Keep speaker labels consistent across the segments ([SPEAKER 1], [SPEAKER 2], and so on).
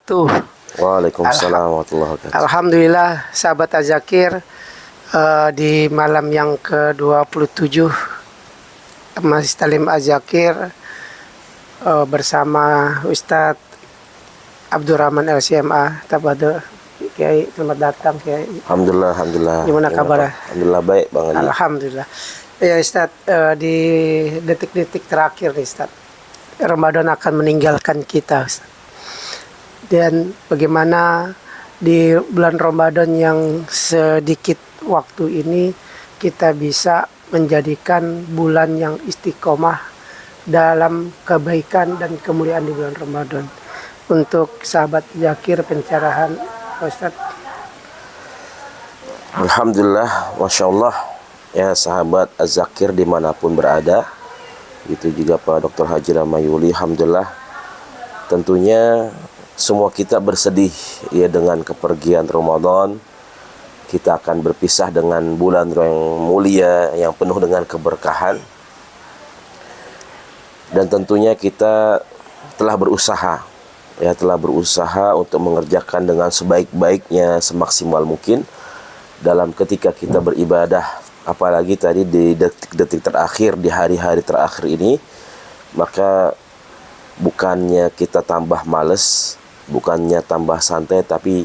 [SPEAKER 1] wabarakatuh.
[SPEAKER 2] Waalaikumsalam warahmatullahi wabarakatuh.
[SPEAKER 1] Alhamdulillah sahabat Az-Zakir, di malam yang ke-27 Majelis Taklim Az-Zakir bersama Ustadz Abdurrahman LCMA. Tabadul Kiai, selamat datang Kiai.
[SPEAKER 2] Alhamdulillah.
[SPEAKER 1] Gimana kabarnya?
[SPEAKER 2] Alhamdulillah baik Bang Haji.
[SPEAKER 1] Alhamdulillah. Ya Ustadz, di detik-detik terakhir nih Ustadz, Ramadan akan meninggalkan kita Ustadz. Dan bagaimana di bulan Ramadan yang sedikit waktu ini kita bisa menjadikan bulan yang istiqomah dalam kebaikan dan kemuliaan di bulan Ramadan. Untuk sahabat Zakir pencerahan Ustadz.
[SPEAKER 2] Alhamdulillah, Masya Allah. Ya sahabat Az-Zakir dimanapun berada, itu juga Pak Dr. Haji Ramayuli. Alhamdulillah, tentunya semua kita bersedih ya dengan kepergian Ramadan. Kita akan berpisah dengan bulan yang mulia, yang penuh dengan keberkahan. Dan tentunya kita telah berusaha untuk mengerjakan dengan sebaik-baiknya, semaksimal mungkin dalam ketika kita beribadah. Apalagi tadi di detik-detik terakhir, di hari-hari terakhir ini, maka bukannya kita tambah males, bukannya tambah santai, tapi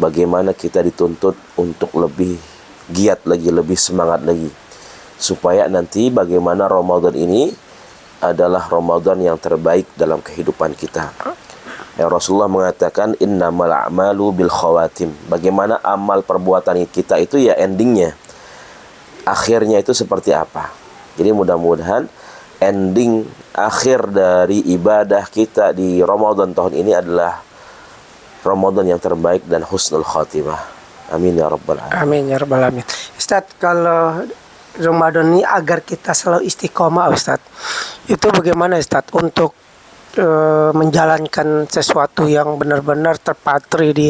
[SPEAKER 2] bagaimana kita dituntut untuk lebih giat lagi, lebih semangat lagi, supaya nanti bagaimana Ramadan ini adalah Ramadan yang terbaik dalam kehidupan kita. Ya, Rasulullah mengatakan innamal a'malu bil khawatim. Bagaimana amal perbuatan kita itu ya endingnya, akhirnya itu seperti apa. Jadi mudah-mudahan ending akhir dari ibadah kita di Ramadan tahun ini adalah Ramadan yang terbaik dan husnul khatimah. Amin ya rabbal alamin.
[SPEAKER 1] Amin ya rabbal alamin. Ustadz, kalau Ramadan ini agar kita selalu istiqomah Ustadz, itu bagaimana Ustadz untuk menjalankan sesuatu yang benar-benar terpatri di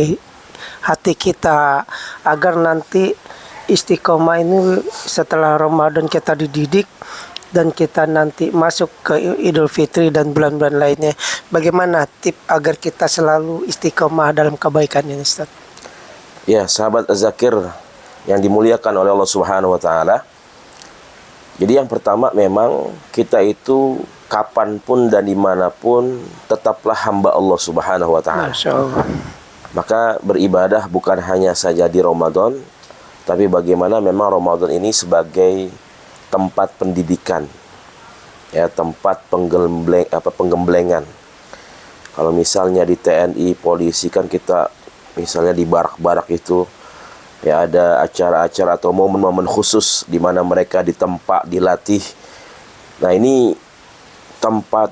[SPEAKER 1] hati kita, agar nanti istiqomah ini setelah Ramadan kita dididik dan kita nanti masuk ke Idul Fitri dan bulan-bulan lainnya. Bagaimana tip agar kita selalu istiqomah dalam kebaikan ini Ustaz?
[SPEAKER 2] Ya sahabat Az-Zakir yang dimuliakan oleh Allah Subhanahu wa Ta'ala. Jadi yang pertama, memang kita itu kapanpun dan dimanapun tetaplah hamba Allah Subhanahu wa Ta'ala.
[SPEAKER 1] Masya Allah.
[SPEAKER 2] Maka beribadah bukan hanya saja di Ramadan, tapi bagaimana memang Ramadan ini sebagai tempat pendidikan, ya, tempat penggemblengan. Kalau misalnya di TNI, polisi kan kita misalnya di barak-barak itu ya ada acara-acara atau momen-momen khusus di mana mereka ditempa, dilatih. Nah, ini tempat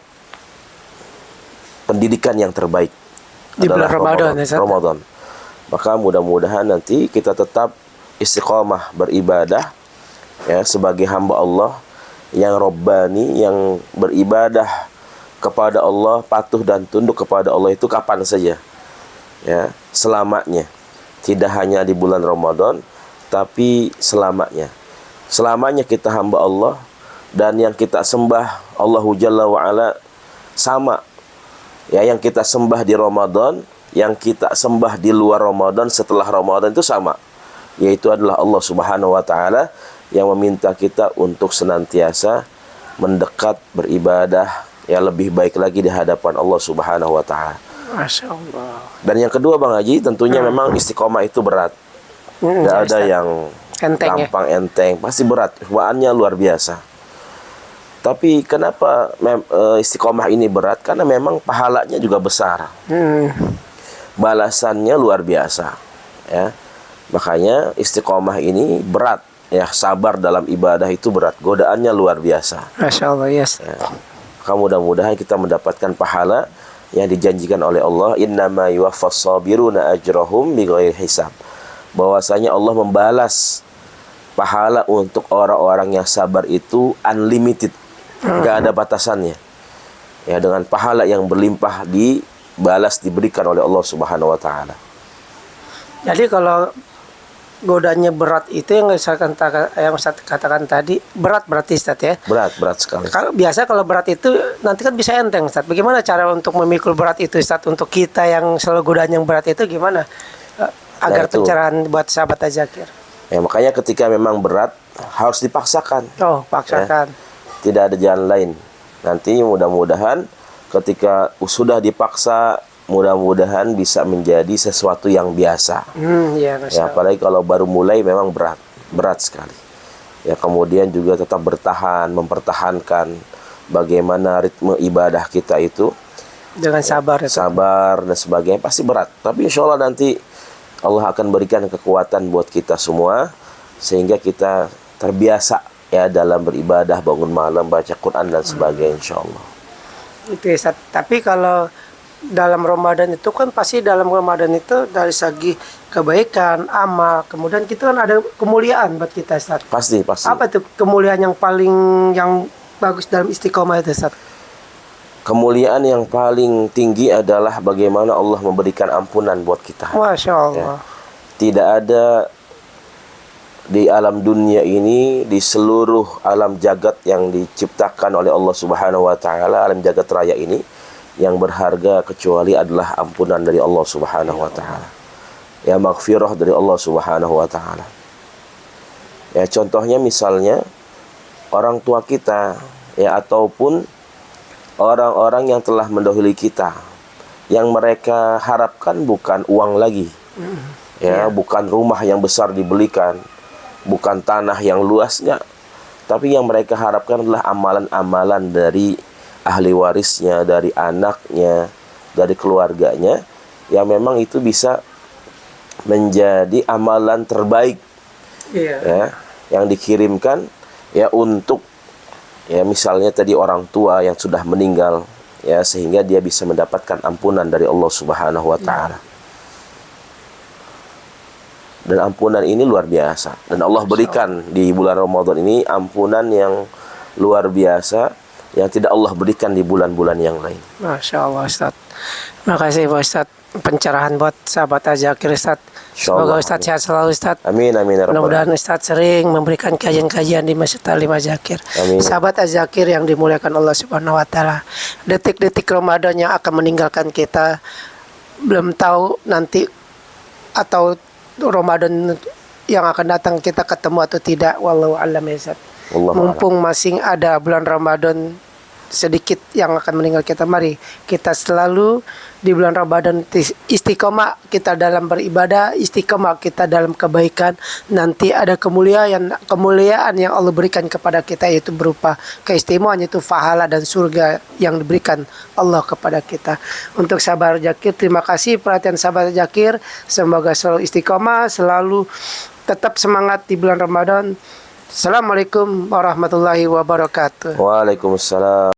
[SPEAKER 2] pendidikan yang terbaik
[SPEAKER 1] Di
[SPEAKER 2] adalah
[SPEAKER 1] bulan Ramadan.
[SPEAKER 2] Maka mudah-mudahan nanti kita tetap istiqomah beribadah ya sebagai hamba Allah yang Rabbani, yang beribadah kepada Allah, patuh dan tunduk kepada Allah itu kapan saja, ya, selamanya. Tidak hanya di bulan Ramadan, tapi selamanya. Selamanya kita hamba Allah, dan yang kita sembah Allahu Jalla wa'ala sama. Ya, yang kita sembah di Ramadan, yang kita sembah di luar Ramadan, setelah Ramadan itu sama. Yaitu adalah Allah Subhanahu wa Ta'ala yang meminta kita untuk senantiasa mendekat beribadah ya lebih baik lagi di hadapan Allah Subhanahu wa Ta'ala.
[SPEAKER 1] Masya Allah.
[SPEAKER 2] Dan yang kedua Bang Haji, tentunya memang istiqomah itu berat. Tidak ada yang
[SPEAKER 1] enteng,
[SPEAKER 2] gampang ya? Enteng, pasti berat, bahannya luar biasa. Tapi kenapa istiqomah ini berat? Karena memang pahalanya juga besar. Balasannya luar biasa, ya. Makanya istiqomah ini berat, ya. Sabar dalam ibadah itu berat, godaannya luar biasa.
[SPEAKER 1] Masya Allah, yes.
[SPEAKER 2] Ya. Maka mudah-mudahan kita mendapatkan pahala yang dijanjikan oleh Allah, innama yuwaffas sabiruna ajrahum bighairi hisab. Bahwasanya Allah membalas pahala untuk orang-orang yang sabar itu unlimited, enggak ada batasannya. Ya, dengan pahala yang berlimpah diberikan oleh Allah Subhanahu wa Ta'ala.
[SPEAKER 1] Jadi kalau godanya berat itu yang Ustaz katakan tadi, berat berarti Ustaz ya.
[SPEAKER 2] Berat sekali.
[SPEAKER 1] Kalau berat itu nanti kan bisa enteng Ustaz. Bagaimana cara untuk memikul berat itu Ustaz, untuk kita yang selalu godaan yang berat itu gimana? Agar
[SPEAKER 2] itu.
[SPEAKER 1] pencerahan buat sahabat Az-Zakir.
[SPEAKER 2] Ya, makanya ketika memang berat harus dipaksakan.
[SPEAKER 1] Oh, paksakan.
[SPEAKER 2] Ya, tidak ada jalan lain. Nanti mudah-mudahan ketika sudah dipaksa, mudah-mudahan bisa menjadi sesuatu yang biasa.
[SPEAKER 1] Ya,
[SPEAKER 2] Ya, apalagi kalau baru mulai memang berat sekali. Ya, kemudian juga tetap bertahan, mempertahankan bagaimana ritme ibadah kita itu
[SPEAKER 1] dengan sabar ya.
[SPEAKER 2] Sabar dan sebagainya pasti berat. Tapi insya Allah nanti Allah akan berikan kekuatan buat kita semua sehingga kita terbiasa ya dalam beribadah, bangun malam, baca Quran dan sebagainya insya Allah.
[SPEAKER 1] Itu Ustaz. Tapi kalau dalam Ramadan itu kan pasti dalam Ramadan itu dari segi kebaikan, amal, kemudian kita kan ada kemuliaan buat kita Ustaz.
[SPEAKER 2] Pasti.
[SPEAKER 1] Apa tuh kemuliaan yang paling yang bagus dalam istiqomah itu Ustaz?
[SPEAKER 2] Kemuliaan yang paling tinggi adalah bagaimana Allah memberikan ampunan buat kita.
[SPEAKER 1] Masya Allah.
[SPEAKER 2] Ya. Tidak ada di alam dunia ini, di seluruh alam jagat yang diciptakan oleh Allah Subhanahu wa taala, alam jagat raya ini yang berharga kecuali adalah ampunan dari Allah Subhanahu wa taala. Ya, maghfirah dari Allah Subhanahu wa taala. Ya, contohnya misalnya orang tua kita ya ataupun orang-orang yang telah mendahului kita, yang mereka harapkan bukan uang lagi. Ya, bukan rumah yang besar dibelikan, bukan tanah yang luas, enggak. Tapi yang mereka harapkan adalah amalan-amalan dari ahli warisnya, dari anaknya, dari keluarganya, yang memang itu bisa menjadi amalan terbaik ya, yang dikirimkan ya untuk ya misalnya tadi orang tua yang sudah meninggal ya, sehingga dia bisa mendapatkan ampunan dari Allah Subhanahu wa taala. Dan ampunan ini luar biasa, dan Allah berikan di bulan Ramadan ini ampunan yang luar biasa yang tidak Allah berikan di bulan-bulan yang lain.
[SPEAKER 1] Masya Allah Ustaz. Terima kasih Pak Ustaz, pencerahan buat sahabat Az-Zakir Ustaz. Semoga Ustaz sehat selalu Ustaz.
[SPEAKER 2] Amin amin ya rabbal
[SPEAKER 1] Mudah-mudahan Ustaz sering memberikan kajian-kajian di Masjid Ta'lim Az-Zakir.
[SPEAKER 2] Amin.
[SPEAKER 1] Sahabat Az-Zakir yang dimuliakan Allah Subhanahu wa taala. Detik-detik Ramadan yang akan meninggalkan kita, belum tahu nanti atau Ramadan yang akan datang kita ketemu atau tidak, wallahu a'lam ya Ustaz. Mumpung masih ada bulan Ramadan sedikit yang akan meninggal kita, mari kita selalu di bulan Ramadan istiqomah kita dalam beribadah, istiqomah kita dalam kebaikan. Nanti ada kemuliaan yang Allah berikan kepada kita, yaitu berupa keistimewaan, yaitu pahala dan surga yang diberikan Allah kepada kita. Untuk sahabat Zakir, terima kasih perhatian sahabat Zakir, semoga selalu istiqomah, selalu tetap semangat di bulan Ramadan. Assalamualaikum warahmatullahi wabarakatuh.
[SPEAKER 2] Waalaikumsalam.